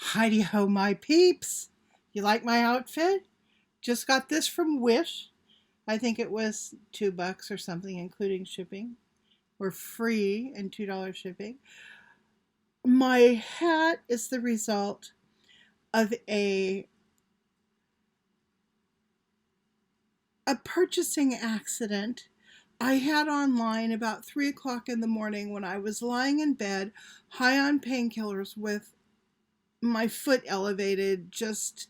Heidi ho, my peeps. You like my outfit? Just got this from Wish. I think it was $2 or something, including shipping, or free and $2 shipping. My hat is the result of a purchasing accident I had online about 3 o'clock in the morning when I was lying in bed, high on painkillers, with my foot elevated, just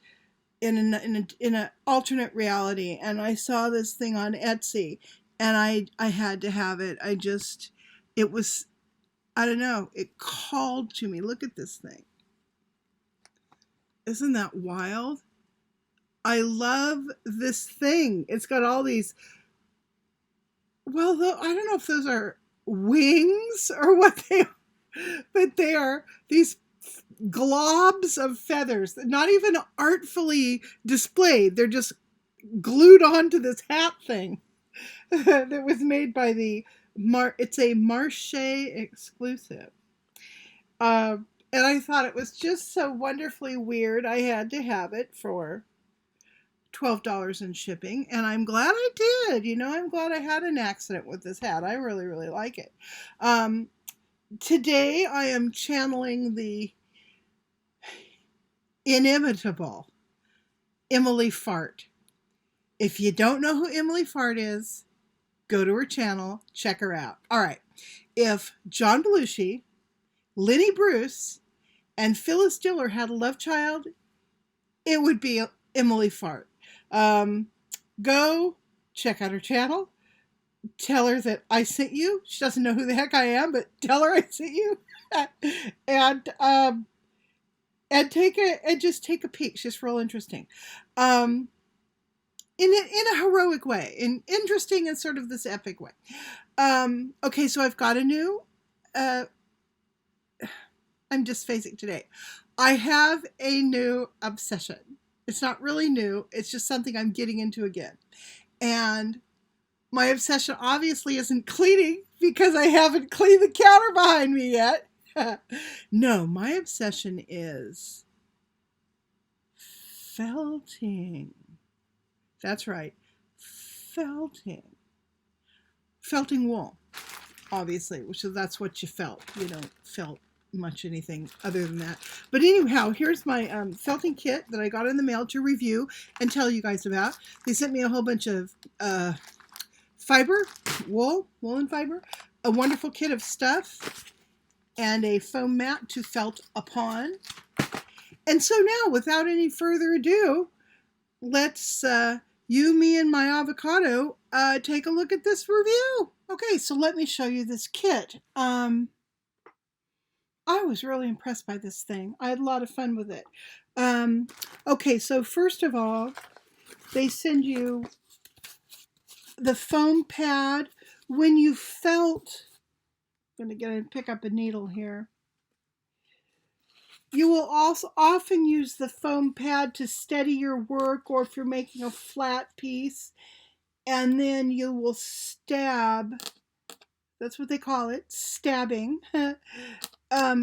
in an alternate reality, and I saw this thing on Etsy, and I had to have it. It was, I don't know, it called to me. Look at this thing. Isn't that wild? I love this thing. It's got all these, well, though I don't know if those are wings or what they are, but they are these globs of feathers, not even artfully displayed. They're just glued onto this hat thing that was made by it's a Marche exclusive. And I thought it was just so wonderfully weird. I had to have it for $12 in shipping, and I'm glad I did. I'm glad I had an accident with this hat. I really, really like it. Today I am channeling the inimitable Emily Fart. If you don't know who Emily Fart is, go to her channel, check her out. All right. If John Belushi, Lenny Bruce, and Phyllis Diller had a love child, it would be Emily Fart. Go check out her channel. Tell her that I sent you. She doesn't know who the heck I am, but tell her I sent you. and just take a peek. She's real interesting. In a heroic way, in interesting and sort of this epic way. Okay, so I've got a new, I'm just phasing today. I have a new obsession. It's not really new. It's just something I'm getting into again. And my obsession obviously isn't cleaning, because I haven't cleaned the counter behind me yet. No, my obsession is felting. That's right. Felting. Felting wool, obviously, that's what you felt. You don't felt much anything other than that. But anyhow, here's my felting kit that I got in the mail to review and tell you guys about. They sent me a whole bunch of fiber, woolen fiber, a wonderful kit of stuff, and a foam mat to felt upon. And so now, without any further ado, let's you, me, and my avocado take a look at this review. Okay, so let me show you this kit. I was really impressed by this thing. I had a lot of fun with it. Okay, so first of all, they send you the foam pad. When you felt, I'm going to pick up a needle here. You will also often use the foam pad to steady your work, or if you're making a flat piece, and then you will stab, that's what they call it, stabbing,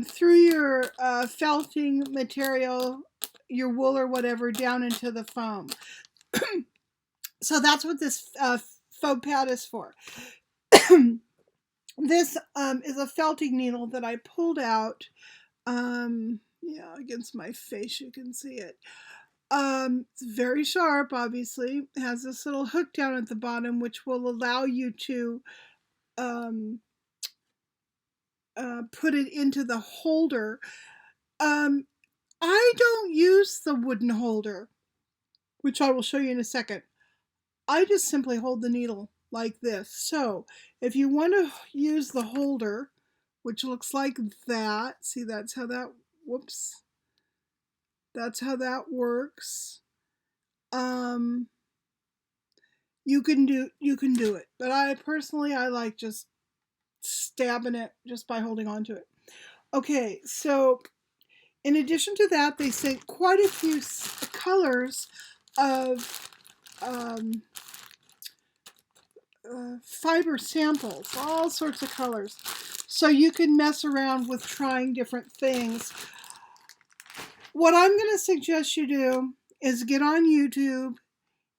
through your felting material, your wool or whatever, down into the foam. So that's what this foam pad is for. This is a felting needle that I pulled out. Yeah, against my face, you can see it. It's very sharp, obviously. It has this little hook down at the bottom, which will allow you to put it into the holder. I don't use the wooden holder, which I will show you in a second. I just simply hold the needle like this. So if you want to use the holder, which looks like that, see, that's how that, whoops, that's how that works. You can do it, but I personally like just stabbing it just by holding on to it. Okay, so in addition to that, they sent quite a few colors of fiber samples, all sorts of colors, so you can mess around with trying different things. What I'm going to suggest you do is get on YouTube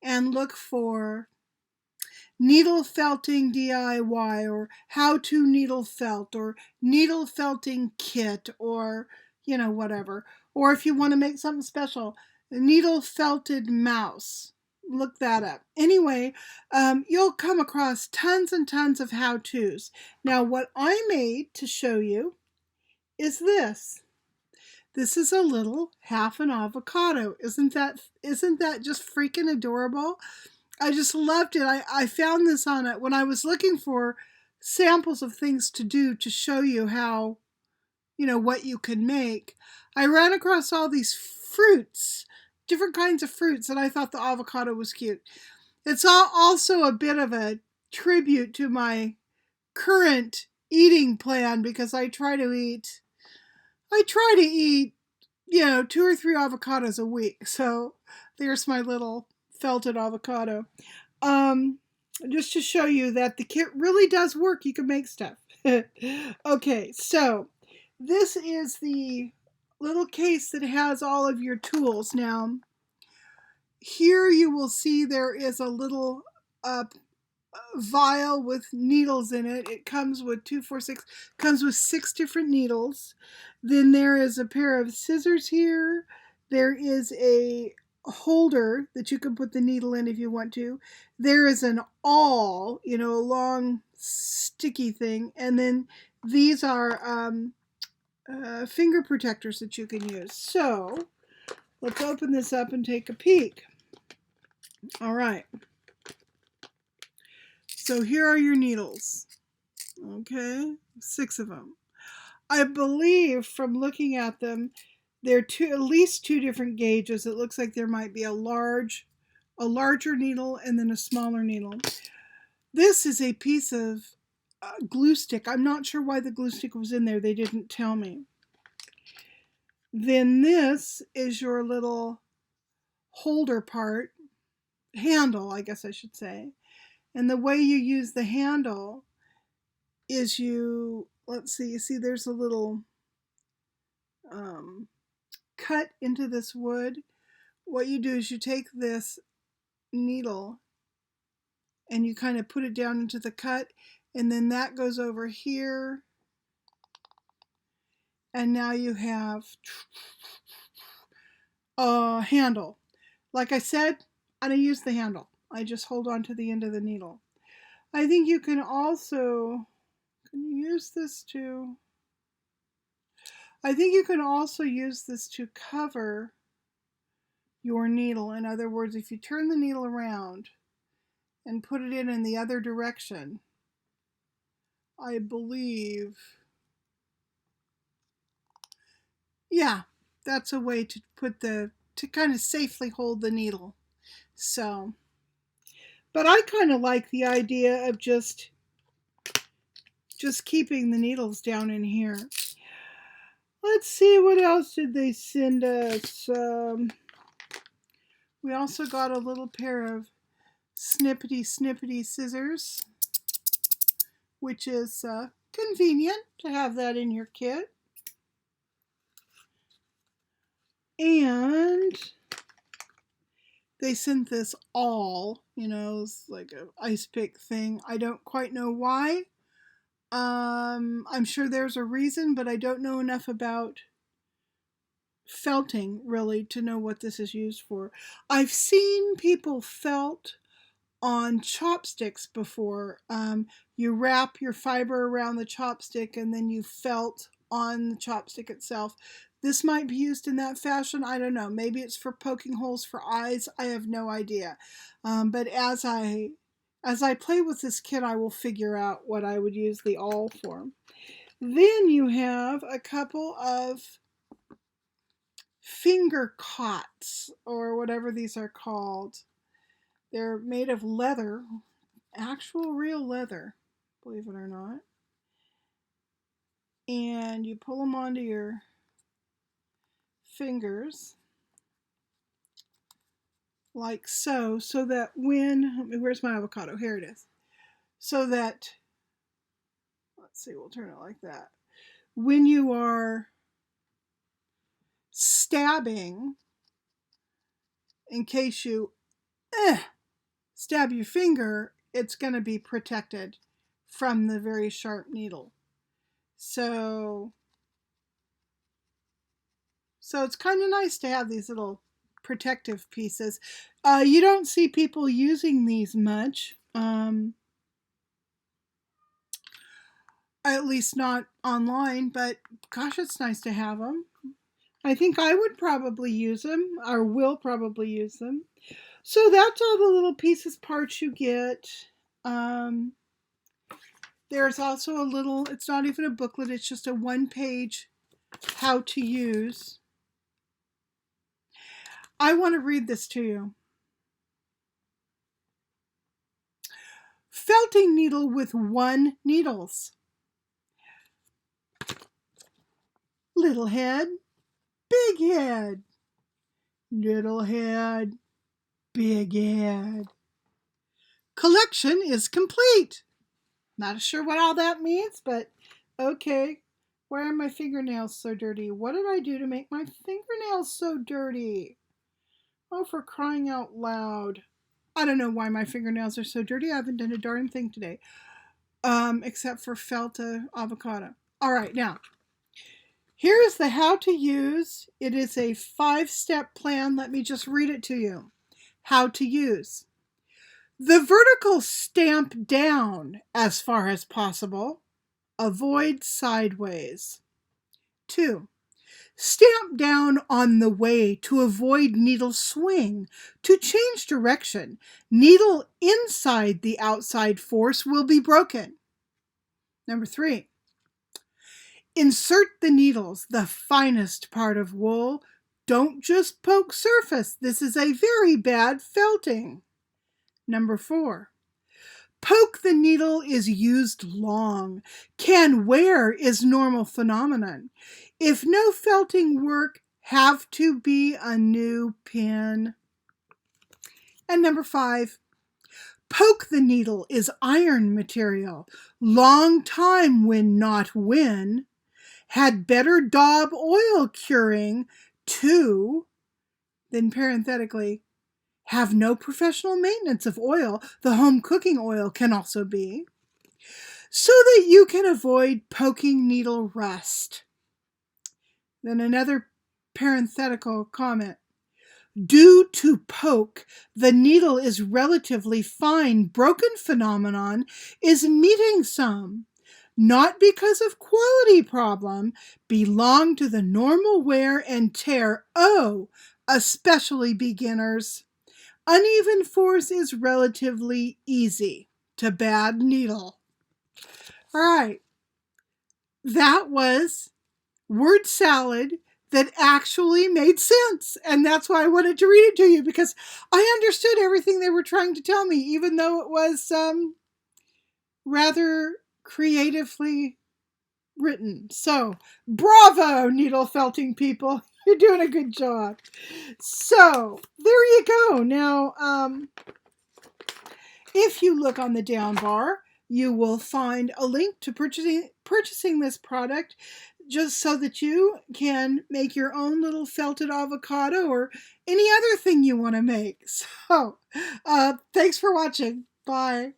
and look for needle felting DIY or how to needle felt or needle felting kit or, whatever. Or if you want to make something special, needle felted mouse. Look that up. Anyway, you'll come across tons and tons of how-tos. Now, what I made to show you is this. This is a little half an avocado. Isn't that just freaking adorable? I just loved it. I found this on it when I was looking for samples of things to do to show you how, what you can make. I ran across all these fruits, different kinds of fruits, and I thought the avocado was cute. It's also a bit of a tribute to my current eating plan because I try to eat, 2 or 3 avocados a week. So there's my little felted avocado. Just to show you that the kit really does work. You can make stuff. Okay, so this is the little case that has all of your tools. Now, here you will see there is a little vial with needles in it. It comes with 246, comes with 6 different needles. Then there is a pair of scissors here. There is a holder that you can put the needle in if you want to. There is an awl, a long sticky thing. And then these are finger protectors that you can use. So let's open this up and take a peek. All right. So here are your needles. Okay, 6 of them. I believe from looking at them, they're at least 2 different gauges. It looks like there might be a larger needle and then a smaller needle. This is a piece of glue stick. I'm not sure why the glue stick was in there. They didn't tell me. Then this is your little holder part, handle, I guess I should say. And the way you use the handle is let's see, you see there's a little cut into this wood. What you do is you take this needle and you kind of put it down into the cut, and then that goes over here, and now you have a handle. Like I said, I don't use the handle. I just hold on to the end of the needle. I think you can also use this to cover your needle. In other words, if you turn the needle around and put it in the other direction, I believe, yeah, that's a way to to kind of safely hold the needle. So, but I kind of like the idea of just keeping the needles down in here. Let's see, what else did they send us? We also got a little pair of snippety scissors, which is convenient to have that in your kit. And they sent this awl, it's like an ice pick thing. I don't quite know why. I'm sure there's a reason, but I don't know enough about felting really to know what this is used for. I've seen people felt on chopsticks before. You wrap your fiber around the chopstick and then you felt on the chopstick itself. This might be used in that fashion. I don't know. Maybe it's for poking holes for eyes. I have no idea. But as I play with this kit, I will figure out what I would use the awl for. Then you have a couple of finger cots, or whatever these are called. They're made of leather, actual real leather, believe it or not. And you pull them onto your fingers like so that where's my avocado? Here it is. So that, let's see, we'll turn it like that. When you are stabbing in case you stab your finger, it's going to be protected from the very sharp needle. So it's kind of nice to have these little protective pieces. You don't see people using these much, at least not online, but gosh, it's nice to have them. I think I would probably use them, or will probably use them. So that's all the little pieces, parts you get. There's also a little, it's not even a booklet, it's just a one-page how to use. I want to read this to you. Felting needle with 1 needles. Little head, big head. Little head, big head. Collection is complete. Not sure what all that means, but okay. Why are my fingernails so dirty? What did I do to make my fingernails so dirty? Oh, for crying out loud. I don't know why my fingernails are so dirty. I haven't done a darn thing today. Except for felt avocado. All right, now. Here is the how to use. It is a 5-step plan. Let me just read it to you. How to use. The vertical stamp down as far as possible. Avoid sideways. 2. Stamp down on the way to avoid needle swing. To change direction, needle inside the outside force will be broken. Number 3. Insert the needles, the finest part of wool. Don't just poke surface. This is a very bad felting. Number 4. Poke the needle is used long. Can wear is normal phenomenon. If no felting work, have to be a new pin. And number 5. Poke the needle is iron material. Long time when not win. Had better daub oil curing. 2. Then parenthetically, have no professional maintenance of oil. The home cooking oil can also be. So that you can avoid poking needle rust. Then another parenthetical comment. Due to poke, the needle is relatively fine. Broken phenomenon is meeting some. Not because of quality problem, belong to the normal wear and tear. Oh, especially beginners. Uneven force is relatively easy to bad needle. All right, that was word salad that actually made sense. And that's why I wanted to read it to you, because I understood everything they were trying to tell me, even though it was rather creatively written. So, bravo, needle felting people. You're doing a good job. So, there you go. Now, if you look on the down bar, you will find a link to purchasing this product, just so that you can make your own little felted avocado or any other thing you want to make. So, thanks for watching. Bye.